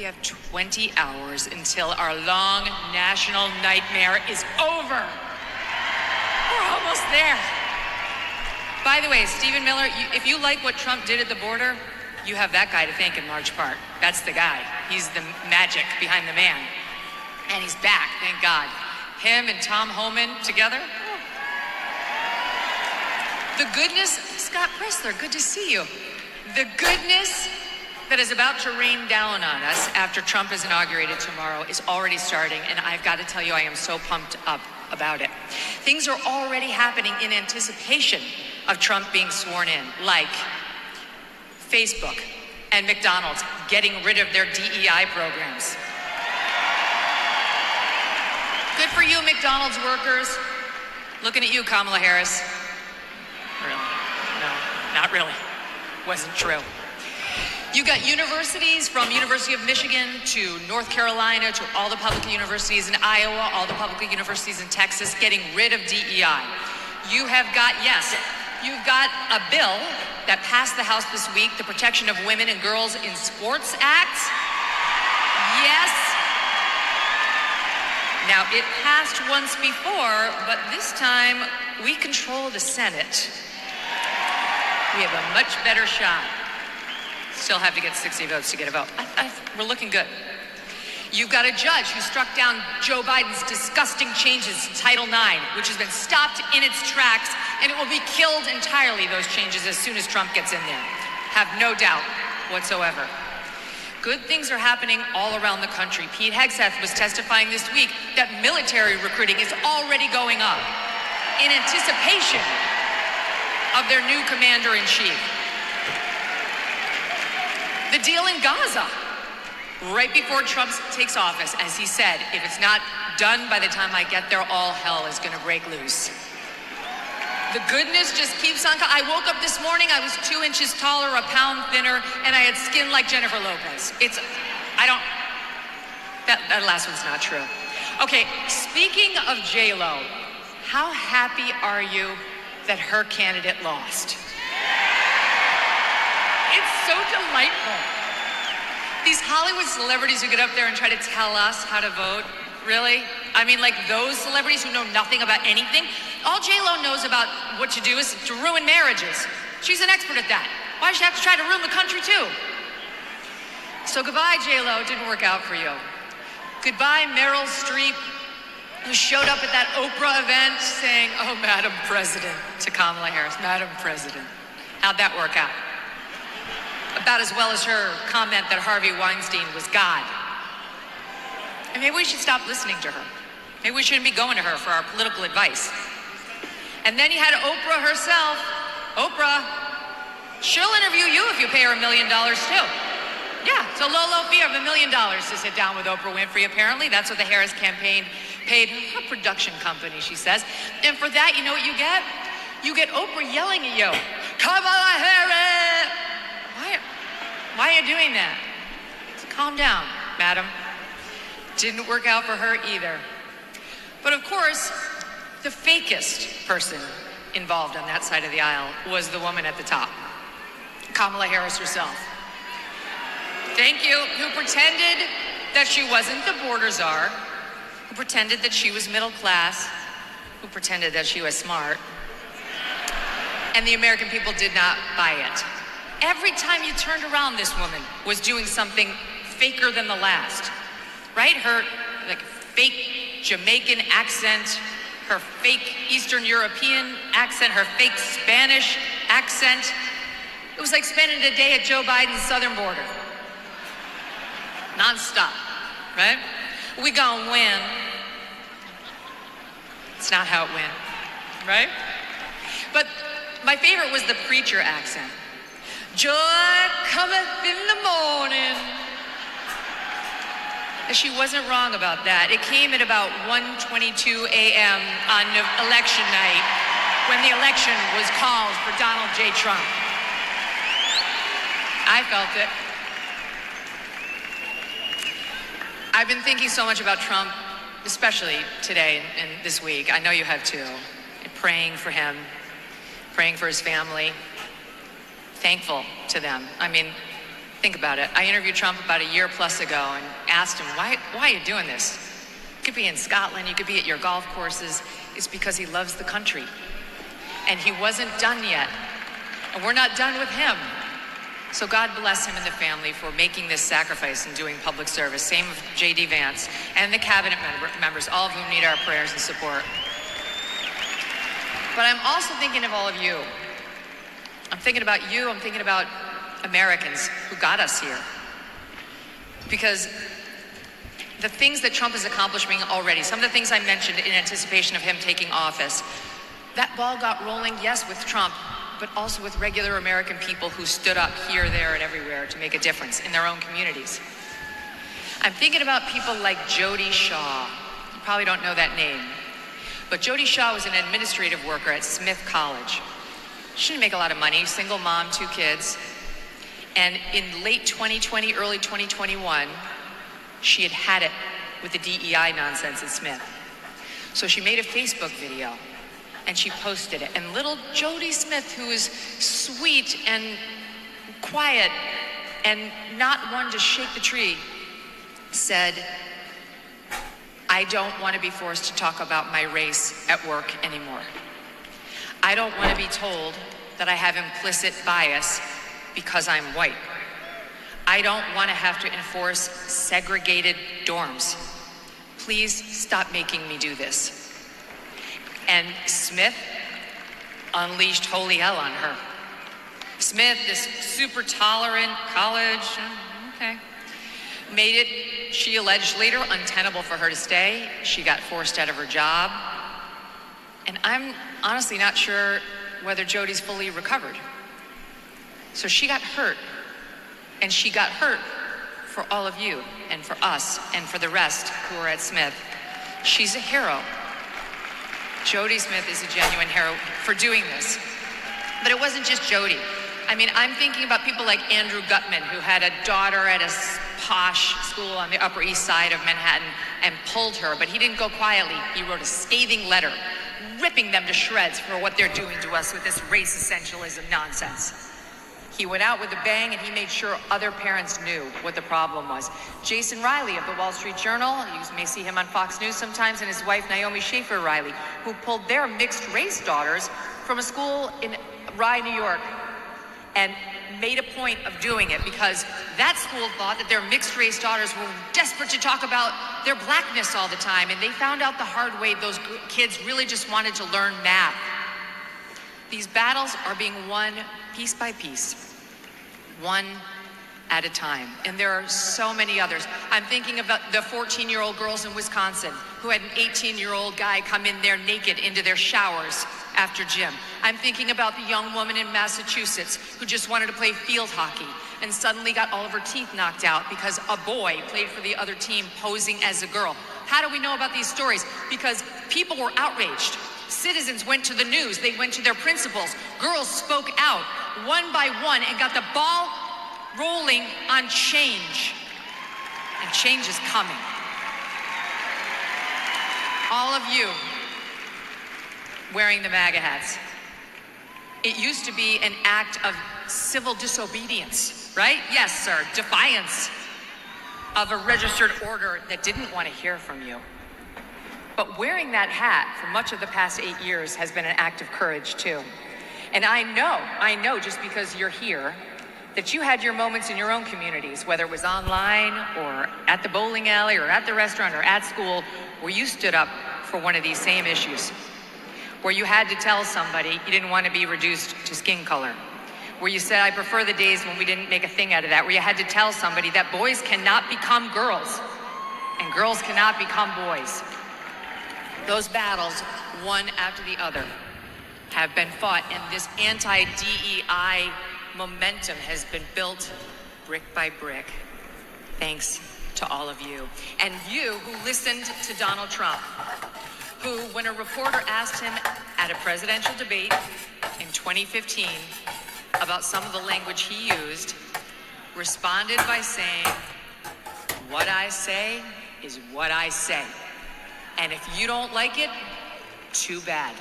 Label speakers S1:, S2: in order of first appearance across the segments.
S1: We have 20 hours until our long national nightmare is over. We're almost there. By the way, Stephen Miller, if you like what Trump did at the border, you have that guy to thank in large part. That's the guy. He's the magic behind the man. And he's back, thank God. Him and Tom Homan together. The goodness, Scott Pressler, good to see you. The goodness that is about to rain down on us after Trump is inaugurated tomorrow is already starting, and I've got to tell you, I am so pumped up about it. Things are already happening in anticipation of Trump being sworn in, like Facebook and McDonald's getting rid of their DEI programs. Good for you, McDonald's workers. Looking at you, Kamala Harris. Really? No, not really. Wasn't true. You got universities from University of Michigan to North Carolina to all the public universities in Iowa, all the public universities in Texas getting rid of DEI. You have got, yes, you've got a bill that passed the House this week, the Protection of Women and Girls in Sports Act. Yes. Now, it passed once before, but this time we control the Senate. We have a much better shot. Still have to get 60 votes to get a vote. We're looking good. You've got a judge who struck down Joe Biden's disgusting changes to Title IX, which has been stopped in its tracks, and it will be killed entirely, those changes, as soon as Trump gets in there. Have no doubt whatsoever. Good things are happening all around the country. Pete Hegseth was testifying this week that military recruiting is already going up in anticipation of their new commander-in-chief. The deal in Gaza, right before Trump takes office, as he said, if it's not done by the time I get there, all hell is gonna break loose. The goodness just keeps on. I woke up this morning, I was 2 inches taller, a pound thinner, and I had skin like Jennifer Lopez. That last one's not true. Okay, speaking of J-Lo, how happy are you that her candidate lost? It's so delightful. These Hollywood celebrities who get up there and try to tell us how to vote, really? I mean, like those celebrities who know nothing about anything. All J-Lo knows about what to do is to ruin marriages. She's an expert at that. Why does she have to try to ruin the country too? So goodbye, J-Lo, didn't work out for you. Goodbye, Meryl Streep, who showed up at that Oprah event saying, "Oh, Madam President," to Kamala Harris, "Madam President." How'd that work out? About as well as her comment that Harvey Weinstein was God. And maybe we should stop listening to her. Maybe we shouldn't be going to her for our political advice. And then you had Oprah herself. Oprah, she'll interview you if you pay her $1 million too. Yeah, it's a low fee of $1 million to sit down with Oprah Winfrey, apparently. That's what the Harris campaign paid her production company, she says. And for that, you know what you get? You get Oprah yelling at you, "Kamala Harris!" Why are you doing that? So calm down, madam. Didn't work out for her either. But of course, the fakest person involved on that side of the aisle was the woman at the top, Kamala Harris herself. Thank you, who pretended that she wasn't the border czar, who pretended that she was middle class, who pretended that she was smart. And the American people did not buy it. Every time you turned around, this woman was doing something faker than the last, right? Her fake Jamaican accent, her fake Eastern European accent, her fake Spanish accent. It was like spending a day at Joe Biden's southern border. Non-stop, right? We gonna win. It's not how it went, right? But my favorite was the preacher accent. Joy cometh in the morning. And she wasn't wrong about that. It came at about 1:22 a.m. on election night when the election was called for Donald J. Trump. I felt it. I've been thinking so much about Trump, especially today and this week. I know you have too. Praying for him, praying for his family. Thankful to them. I mean, Think about it. I interviewed Trump about a year plus ago and asked him, why are you doing this? You could be in Scotland, you could be at your golf courses. It's because he loves the country. And he wasn't done yet. And we're not done with him. So God bless him and the family for making this sacrifice and doing public service. Same with J.D. Vance and the cabinet members, all of whom need our prayers and support. But I'm also thinking of all of you. I'm thinking about you. I'm thinking about Americans who got us here. Because the things that Trump is accomplishing already, some of the things I mentioned in anticipation of him taking office, that ball got rolling, yes, with Trump, but also with regular American people who stood up here, there, and everywhere to make a difference in their own communities. I'm thinking about people like Jody Shaw. You probably don't know that name. But Jody Shaw was an administrative worker at Smith College. She didn't make a lot of money, single mom, 2 kids. And in late 2020, early 2021, she had it with the DEI nonsense at Smith. So she made a Facebook video and she posted it. And little Jody Smith, who is sweet and quiet and not one to shake the tree, said, I don't want to be forced to talk about my race at work anymore. I don't want to be told that I have implicit bias because I'm white. I don't want to have to enforce segregated dorms. Please stop making me do this. And Smith unleashed holy hell on her. Smith, this super tolerant college, okay, made it, she alleged later, untenable for her to stay. She got forced out of her job. And I'm honestly not sure whether Jody's fully recovered. So she got hurt. And she got hurt for all of you and for us and for the rest who are at Smith. She's a hero. Jody Smith is a genuine hero for doing this. But it wasn't just Jody. I mean, I'm thinking about people like Andrew Gutman, who had a daughter at a posh school on the Upper East Side of Manhattan and pulled her, but he didn't go quietly. He wrote a scathing letter, ripping them to shreds for what they're doing to us with this race essentialism nonsense. He went out with a bang and he made sure other parents knew what the problem was. Jason Riley of the Wall Street Journal, you may see him on Fox News sometimes, and his wife Naomi Schaefer Riley, who pulled their mixed race daughters from a school in Rye, New York, and made a point of doing it because that school thought that their mixed race daughters were desperate to talk about their blackness all the time, and they found out the hard way those kids really just wanted to learn math. These battles are being won piece by piece, one at a time. And there are so many others. I'm thinking about the 14-year-old girls in Wisconsin who had an 18-year-old guy come in there naked into their showers after gym. I'm thinking about the young woman in Massachusetts who just wanted to play field hockey and suddenly got all of her teeth knocked out because a boy played for the other team posing as a girl. How do we know about these stories? Because people were outraged. Citizens went to the news, they went to their principals. Girls spoke out one by one and got the ball rolling on change. And change is coming. All of you wearing the MAGA hats. It used to be an act of civil disobedience, right? Yes, sir, defiance of a registered order that didn't want to hear from you. But wearing that hat for much of the past 8 years has been an act of courage too. And I know just because you're here, that you had your moments in your own communities, whether it was online or at the bowling alley or at the restaurant or at school, where you stood up for one of these same issues, where you had to tell somebody you didn't want to be reduced to skin color, where you said, I prefer the days when we didn't make a thing out of that, where you had to tell somebody that boys cannot become girls and girls cannot become boys. Those battles, one after the other, have been fought, and this anti-DEI momentum has been built brick by brick, thanks to all of you. And you who listened to Donald Trump, who, when a reporter asked him at a presidential debate in 2015 about some of the language he used, responded by saying, what I say is what I say. And if you don't like it, too bad.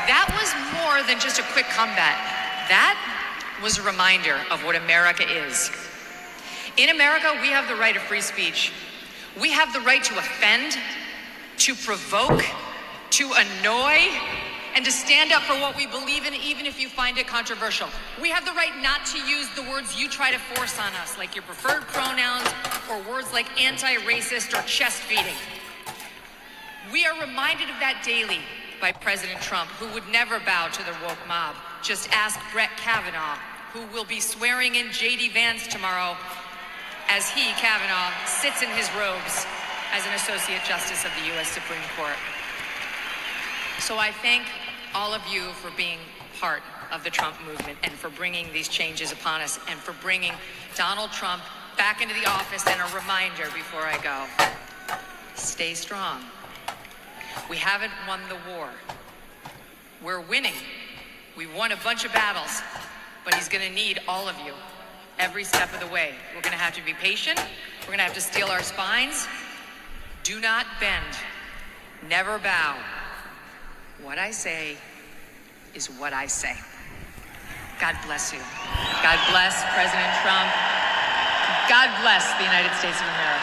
S1: That was more than just a quick comeback. That was a reminder of what America is. In America, we have the right of free speech. We have the right to offend, to provoke, to annoy, and to stand up for what we believe in, even if you find it controversial. We have the right not to use the words you try to force on us, like your preferred pronouns, or words like anti-racist or chest feeding. We are reminded of that daily by President Trump, who would never bow to the woke mob. Just ask Brett Kavanaugh, who will be swearing in J.D. Vance tomorrow as he, Kavanaugh, sits in his robes as an Associate Justice of the U.S. Supreme Court. So I thank all of you for being part of the Trump movement and for bringing these changes upon us and for bringing Donald Trump back into the office. And a reminder before I go, stay strong. We haven't won the war. We're winning. We won a bunch of battles, but he's going to need all of you every step of the way. We're going to have to be patient. We're going to have to steel our spines. Do not bend. Never bow. What I say is what I say. God bless you. God bless President Trump. God bless the United States of America.